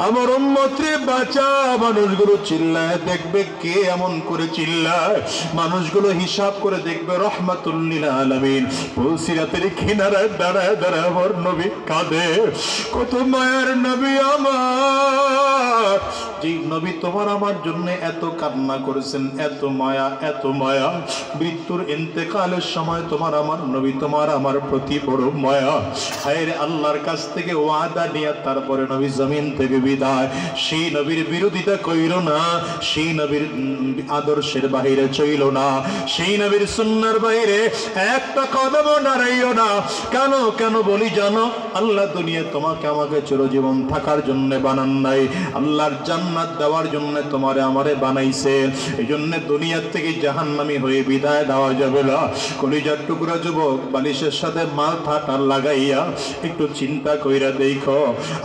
আমার উম্মতরে বাঁচা। মানুষগুলো চিল্লায়, দেখবে কে এমন করে চিল্লায়, মানুষগুলো হিসাব করে দেখবে রহমাতুল লিল আলামিন ফুলসিরাতের কিনারায় দাঁড়ায় দাঁড়ায় আমার নবী কাঁদে। কত মায়ের নবী আমার, যে নবী তোমার আমার জন্য এত কান্না করেছেন, এত মায়া এত মায়া। মৃত্যুর ইন্তেকালের সময় তোমার আমার নবী তোমার আমার প্রতি বড় মায়া। হায়রে আল্লাহর কাছ থেকে ওয়াদা নিয়ে তারপরে নবী জমিন থেকে বিদায়। সেই নবীর বিরোধিতা কইল না, সেই নবীর আদর্শের বাহিরে চইল না, সেই নবীর সুন্নাহর বাইরে একটা কদম নাড়াইও না। কেন কেন বলি জানো? আল্লাহ দুনিয়া তোমাকে আমাকে চিরজীবন থাকার জন্য বানান নাই, আল্লাহর জান্নাত দেওয়ার জন্য তোমারে আমারে বানাইছে। এই জন্য দুনিয়ার থেকে জাহান্নামী হয়ে বিদায় দেওয়া যাবে না। কলিজার টুকরা যুবক, বালিশের সাথে মাথাটা লাগাইয়া একটু চিন্তা কইরা দেখো,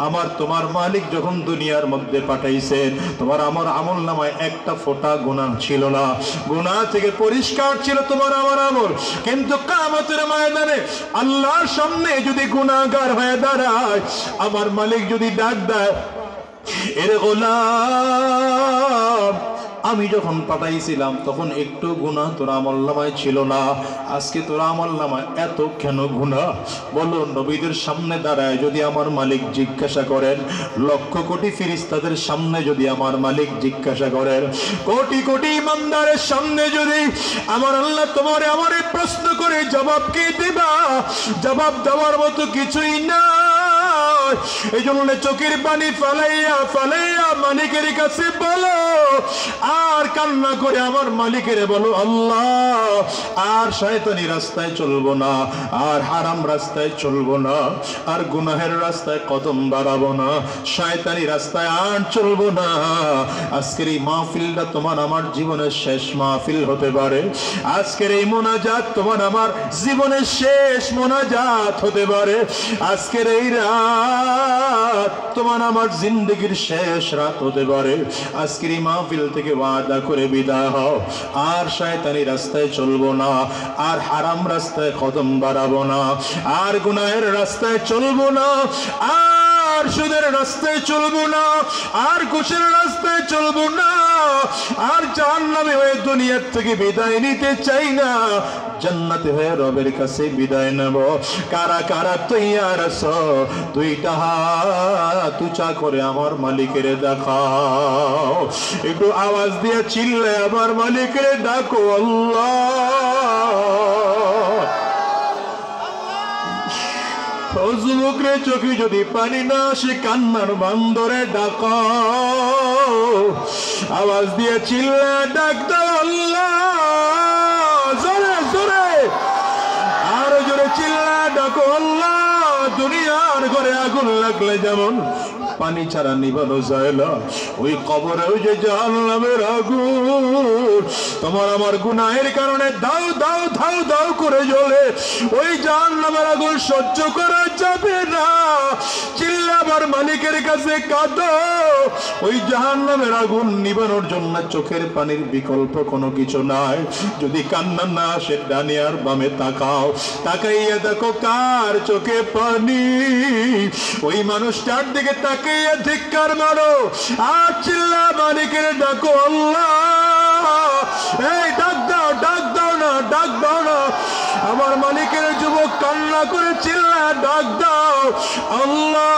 আমার তোমার মালিক যখন দুনিয়ার মধ্যে পাঠাইছেন, তোমার আমার আমল নামায় একটা ফোঁটা গুনাহ ছিল না, গুনাহ থেকে পরিষ্কার ছিল তোমার আমার আমল। কিন্তু কিয়ামতের ময়দানে আল্লাহর সামনে যদি গুনাহগার হয়ে দাঁড়ায়, আমার মালিক যদি ডাক দেয়, এরে গোলাম আমি যখন পাঠাইছিলাম তখন একটু গুনাহ তোর আমলনামায় ছিল না, আজকে তোর আমলনামায় এত কেন গুনাহ? বলো, নবীদের সামনে দাঁড়ায় যদি আমার মালিক জিজ্ঞাসা করেন, লক্ষ কোটি ফেরেশতাদের সামনে যদি আমার মালিক জিজ্ঞাসা করেন, কোটি কোটি ইমানদারের সামনে যদি আমার আল্লাহ তোমারে আমারে প্রশ্ন করে, জবাব কি দিবা? জবাব দেওয়ার মতো কিছুই না। এই জন্য চোখের পানি ফালাইয়া ফালাইয়া মালিকের কাছে বলো, আর কান্না করে আমার মালিকের বলো, আল্লাহ আর শয়তানি রাস্তায় চলবো না, আর হারাম রাস্তায় চলবো না, আর গুনাহের রাস্তায় কদম বাড়াবো না, শয়তানি রাস্তায় আর চলবো না। আজকের এই মাহফিলটা তোমার আমার জীবনের শেষ মাহফিল হতে পারে, আজকের এই মোনাজাত তোমার আমার জীবনের শেষ মোনাজাত হতে পারে, আজকের এই রাত তোমার আমার জিন্দগির শেষ রাত হতে পারে। আজকের এই মাহফিল থেকে ওয়াদা করে বিদায় হও, আর শয়তানি রাস্তায় চলবো না, আর হারাম রাস্তায় কদম বাড়াবো না, আর গুনাহের রাস্তায় চলবো না, আর আর সুদের রাস্তায় চলবো না, আর ঘুষের রাস্তায় চলবো না, আর জাহান্নামে হয়ে দুনিয়ার থেকে বিদায় নিতে চাই না, জান্নাতে হয়ে রবের কাছে বিদায় নেব। কারা কারা তৈয়ার আছো? দুইটা হাত উঁচা করে আমার মালিকের দেখাও। একটু আওয়াজ দিয়ে চিল্লে আমার মালিকের ডাকো আল্লাহ। যুবকরে চোখে যদি পানি না আসে কান্নার বান্দরে ডাকো, আওয়াজ দিয়ে চিল্লে ডাক দাও আল্লাহ। জোরে জোরে আরো জোরে চিল্লা ডাকো আল্লাহ। দুনিয়ার ঘরে আগুন লাগলে যেমন পানি ছাড়া নিভানো যায় না, ওই কবরেও যে জাহান্নামের আগুন তোমার আমার গুনাহের কারণে দাও দাও ধাও দাও করে জ্বলে, ওই জাহান্নামের আগুন সহ্য করা যাবে না। চিল্লা আমার মালিকের কাছে কাঁদো। ওই জাহান্নামের আগুন নিভানোর জন্য চোখের পানির বিকল্প কোনো কিছু নাই। যদি কান্না না আসে ডানে আর বামে তাকাও, তাকাইয়া দেখো কার চোখে পানি, ওই মানুষটার দিকে তাকাইয়া ধিক্কার মারো আর চিল্লা মালিকের ডাকো আল্লাহ। এই ডাক দাও, ডাক দাও না, ডাক দাও না। আমার মালিকের যুবক কান্না করে চিল্লা ডাক দাও আল্লাহ।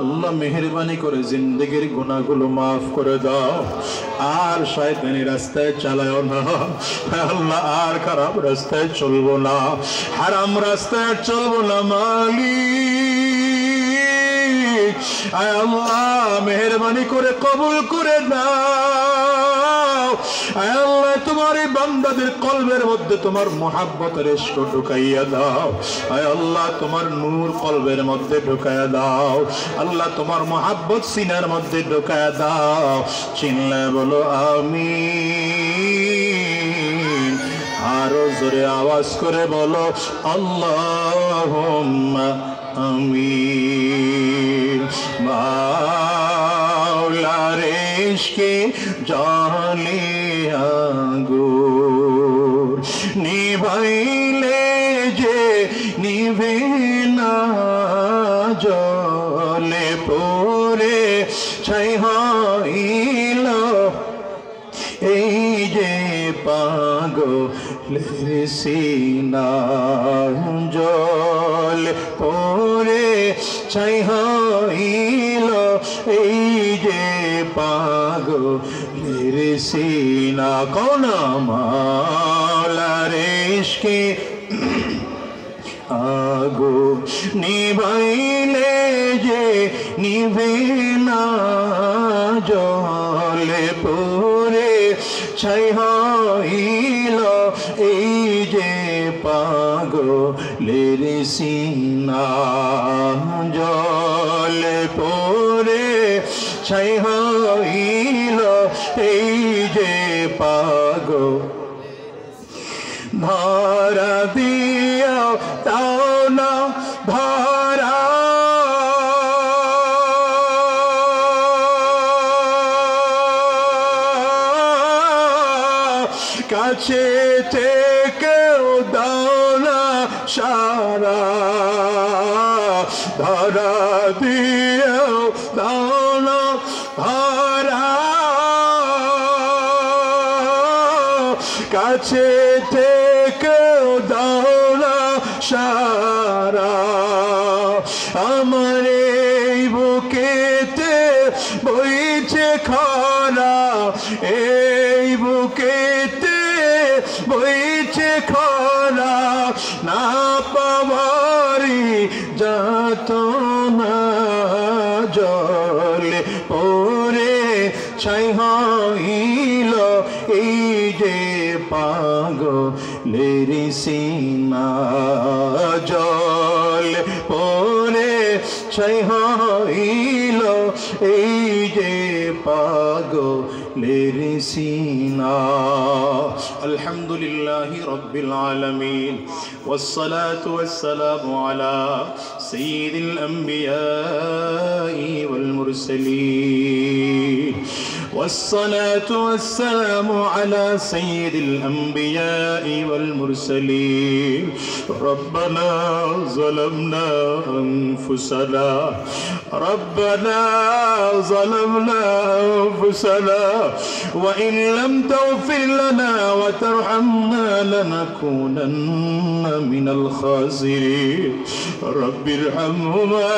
আল্লাহ মেহেরবানি করে জিন্দেগির গুনাহগুলো মাফ করে দাও, আর শয়তানি রাস্তায় চালাও না আল্লাহ, আর খারাপ রাস্তায় চলবো না, হারাম রাস্তায় চলবো না মালিক। আয় আল্লাহ মেহেরবানি করে কবুল করে নাও। আয় আল্লাহ তোমার এই বান্দাদের কলবের মধ্যে তোমার মুহাব্বতের ইশক ঢুকাইয়া দাও। আয় আল্লাহ তোমার নূর কলবের মধ্যে ঢুকাইয়া দাও। আল্লাহ তোমার মুহাব্বত সিনার মধ্যে ঢুকাইয়া দাও। চিল্লা বলো আমিন। আরো জোরে আওয়াজ করে বলো আল্লাহুম্মা আমিন। মাওলার ইশকে জালে আগুন নিভাইলে যে নিভে না, জলে পড়ে ছাই হইল এই যে পাগলের সিনা, জল পড়ে ছাই হইল এই যে পাগলের সিনা। কোন মাওলার ইশকে আগো নিভাইলে যে নিভে না, জলে পড়ে ছাই হইল এই যে পাগলের সিনা, জলে পড়ে ছাই হইল এই যে পাগল। ধরা দিয়া তাও না ধরা, কাছে থেকেও দাও না সারা, ধরা দিয়েও দাও না ধরা, কাছে থেকেও দাও না সারা। আমার এই বুকেতে বইছে খরা, এই বুকেতে বইছে খরা, না পাওয়ারি যাতনা, জলে পড়ে ছাই হইল এই যে পাগলের সিনা, জল পড়ে ছাই হইল এই যে পাগলের সিনা। আলহামদুলিল্লাহি রাব্বিল আলামিন, ওয়াসসালাতু ওয়াসসালামু আলা সাইয়্যিদিল আম্বিয়াই ওয়াল মুরসালিন والصلاة والسلام على سيد الأنبياء والمرسلين ربنا ظلمنا أنفسنا وإن لم تغفر لنا وترحمنا لنكونن من الخاسرين رب ارحمهما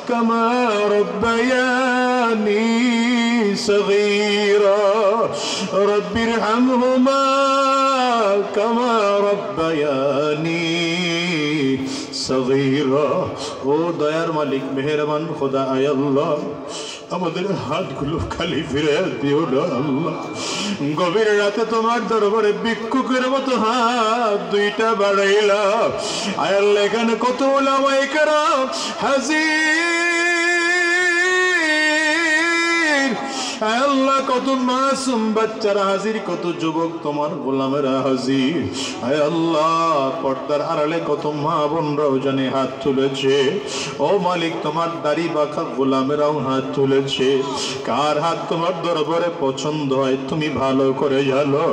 كما ربياني صغيرا رب ارحمهما كما ربياني صغيرا ও দয়ার মালিক মেহেরবান খোদা আয় আল্লাহ আমাদের হাতগুলো খালি ফিরে দিও না আল্লাহ গভীর রাতে তোমার দরবারে ভিক্ষুকের মতো হাত দুইটা বাড়াইলাম আয় আল্লাহ এখানে কত ওলামায়ে কেরাম হাজির আল্লাহ কত মাসুম বাচ্চারা হাজির কত যুবক তোমার গোলামেরা হাজির আয় আল্লাহ পর্দার আড়ালে কত মা বোনরাও জানে হাত তুলেছে ও মালিক তোমার দাড়ি বাঁকা গোলামেরাও হাত তুলেছে কার হাত তোমার দরবারে পছন্দ হয় তুমি ভালো করে জানো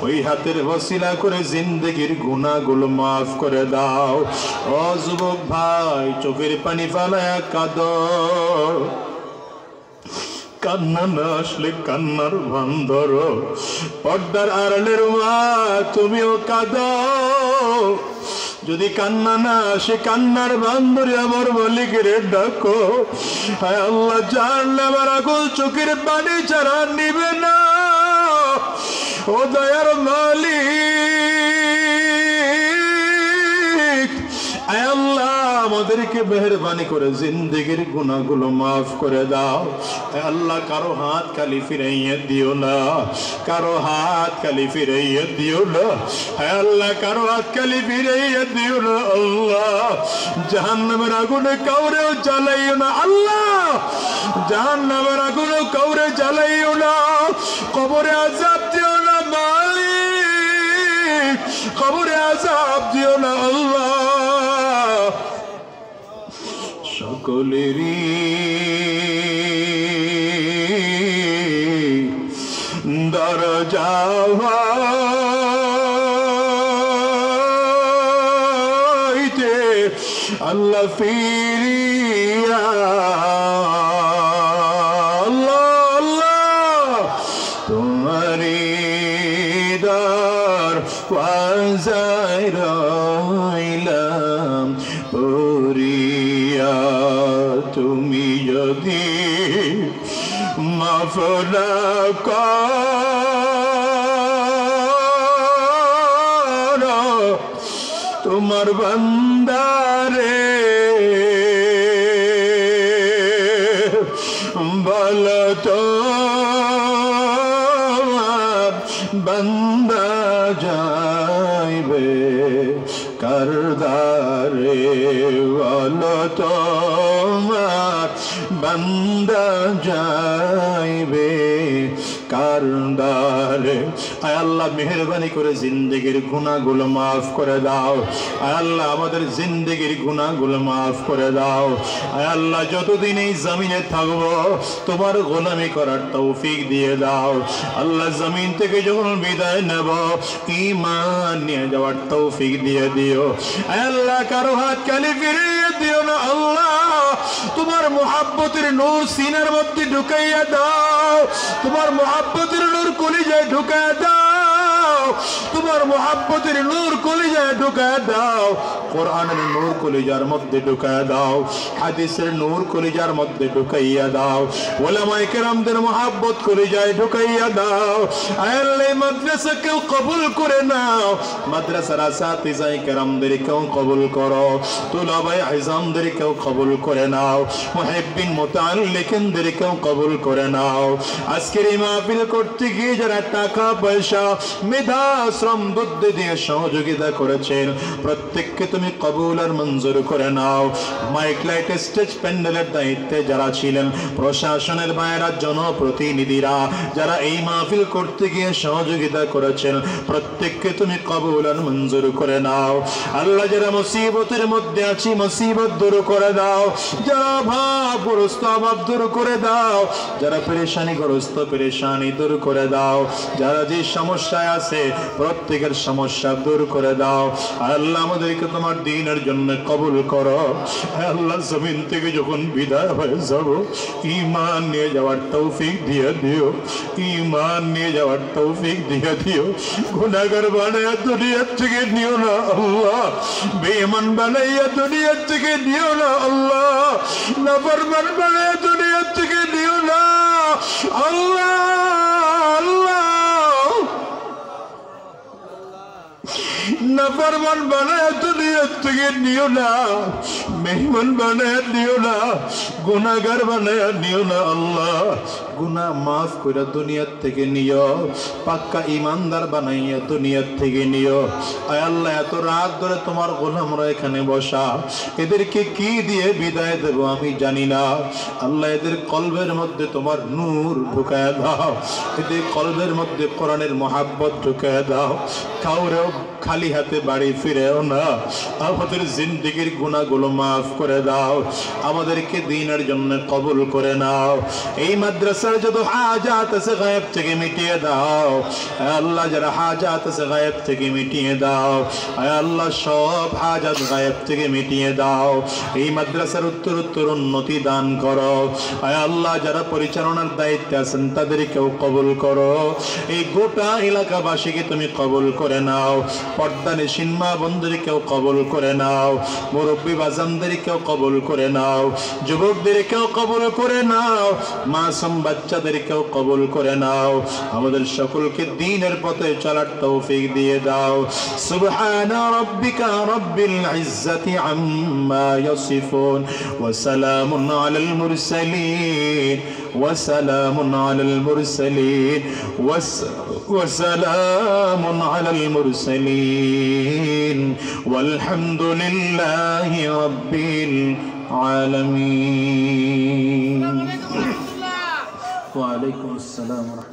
ওই হাতের ওসিলা করে জিন্দেগির গুনাহগুলো মাফ করে দাও ও যুবক ভাই চোখের পানি ফালায়া কাঁদো কান্না না আসলে কান্নার ভান ধরো পর্দার আড়ালের মা তুমিও কাঁদো যদি কান্না না আসে কান্নার ভান ধরে আমার মালিকের ডাকো হায় আল্লাহ জানলে আমার আগুন চোখের পানি ছাড়া নিবে না ও দয়ার মালিক আয় আল্লাহ আমাদেরকে মেহেরবানি করে জিন্দেগির গুনাহগুলো মাফ করে দাও আয় আল্লাহ কারো হাত খালি ফিরাইয়া দিও না কারো হাত খালি ফিরাইয়া দিও না আয় আল্লাহ কারো হাত খালি ফিরাইয়া দিও না আল্লাহ জাহান্নামের আগুনে কাউরেও জ্বালাইও না আল্লাহ জাহান্নামের আগুনে কাউরে জ্বালাইও না কবরে আযাব দিও না মালিক কবরে আযাব দিও না আল্লাহ সকলেরই দরজা হইতে আল্লাহ ফিরিয়া আল্লাহ আল্লাহ তোমারি দর ওয়াজায় রইলাম পড়িয়া তুমি যদি মাফ না করো তোমার বান্দারে বলো তোমার বান্দা যাইবে কারদারে বলো তোমার বান্দা যাইবে কারদারে আয় আল্লাহ মেহেরবানি করে জিন্দেগির গুনাহগুলো মাফ করে দাও আয় আল্লাহ আমাদের জিন্দেগির গুনাহগুলো মাফ করে দাও আয় আল্লাহ যতদিন এই জমিনে থাকবো তোমার গোলামি করার তৌফিক দিয়ে দাও আল্লাহ জমিন থেকে যখন বিদায় নেব ঈমান নিয়ে যাওয়ার তৌফিক দিয়ে দিও আয় আল্লাহ কারো হাত খালি ফিরিয়ে দিও না আল্লাহ তোমার মুহাব্বতের নূর সিনার মধ্যে ঢুকাইয়া দাও তোমার মুহাব্বতের নূর কলিজায় ঢুকাইয়া দাও তোমার মুহাব্বতের নূর কলিজায় ঢুকাইয়া দাও কোরআনের নূর কলিজার মধ্যে ঢুকাইয়া দাও হাদিসের নূর কলিজার মধ্যে ঢুকাইয়া দাও উলামায়ে কেরামদের মুহাব্বত কলিজায় ঢুকাইয়া দাও আয় আল্লাহ মাদ্রাসাকেও কবুল করে নাও মাদ্রাসার আসাতিজায়ে কেরামদেরকেও কবুল করো তুলাবায়ে ইলমদেরকেও কবুল করে নাও মুহিব্বিন মুতাআল্লিকিনদেরকেও কবুল করে নাও আজকের এই মাহফিল করতে গিয়ে যারা টাকা পয়সা মেধা শ্রম বুদ্ধি দিয়ে সহযোগিতা করেছেন প্রত্যেককে তুমি কবুল আর মঞ্জুর করে নাও। মাইক লাইট স্টেজ প্যান্ডেলের দায়িত্বে যারা ছিলেন, প্রশাসনের বাইরা, জনপ্রতিনিধিরা যারা এই মাহফিল করতে গিয়ে সহযোগিতা করেছেন প্রত্যেককে তুমি কবুল আর মঞ্জুর করে নাও। আল্লাহ যারা মুসিবতের মধ্যে আছি মুসিবত দূর করে দাও, যারা ভাবগ্রস্ত অভাব দূর করে দাও, যারা পেরেশানিগ্রস্ত পেরেশানি দূর করে দাও, যারা যে সমস্যায় আছে প্রত্যেকের সমস্যা দূর করে দাও। আল্লাহ আমাদেরকে তোমার দ্বীনের জন্য কবুল করো। আল্লাহ জমিন থেকে যখন বিদায় হয়ে যাব ঈমান নিয়ে যাওয়ার তৌফিক দিয়ে দিও, ঈমান নিয়ে যাওয়ার তৌফিক দিয়ে দিও। গুনাহগার বানাইয়া দুনিয়া থেকে নিও না আল্লাহ, বেঈমান বানাইয়া দুনিয়া থেকে নিও না আল্লাহ, নাফরমান বানাইয়া দুনিয়া থেকে নিও না আল্লাহ। আল্লাহ নাফরমান বানায় দুনিয়া থেকে নিও না, মেহমান বানায় নিও না, গুনাহগার বানায় নিও না আল্লাহ। গুনাহ মাফ করে দুনিয়া থেকে নিও, পাক্কা ইমানদার বানাইয়া দুনিয়া থেকে নিও। আয় আল্লাহ এত রাত ধরে তোমার গোলামরা এখানে বসা, এদেরকে কি দিয়ে বিদায় দেব আমি জানি না। আল্লাহ এদের কলবের মধ্যে তোমার নূর ঢুকায় দাও, এদের কলবের মধ্যে কোরআনের মহাব্বত ঢুকায় দাও। কাউরেও খালি হাতে বাড়ি ফিরেও না, আমাদের জিন্দেগির গুনাহগুলো মাফ করে দাও, আমাদেরকে দ্বীনের জন্য কবুল করে নাও। এই মাদ্রাসার যত হাজাত আছে গায়েব থেকে মিটিয়ে দাও আল্লাহ, যারা হাজাত আছে গায়েব থেকে মিটিয়ে দাও আল্লাহ, সব হাজাত গায়েব থেকে মিটিয়ে দাও। এই মাদ্রাসার উত্তর উত্তর উন্নতি দান করো আল্লাহ, যারা পরিচালনার দায়িত্বে আছেন তাদেরকেও কবুল করো। এই গোটা এলাকাবাসীকে তুমি কবুল করে নাও, পর্দানিশীন মা বোনদেরকেও কবুল করে নাও, মুরব্বী বাজানদেরকেও কবুল করে নাও, যুবকদেরকেও কবুল করে নাও, মাসুম বাচ্চাদেরকেও কবুল করে নাও। আমাদের সকলকে দ্বীনের পথে চলার তৌফিক দিয়ে দাও। সুবহানা রাব্বিকা রাব্বিল ইজ্জাতি আম্মা ইয়াসিফুন ওয়া সালামুন আলাল মুরসালিন ওয়া সালামুন আলাল মুরসালিন ওয়া সালামুন আলাল মুরসালিন ওয়ালহামদুলিল্লাহি রাব্বিল আলামিন। ওয়া আলাইকুম আসসালাম।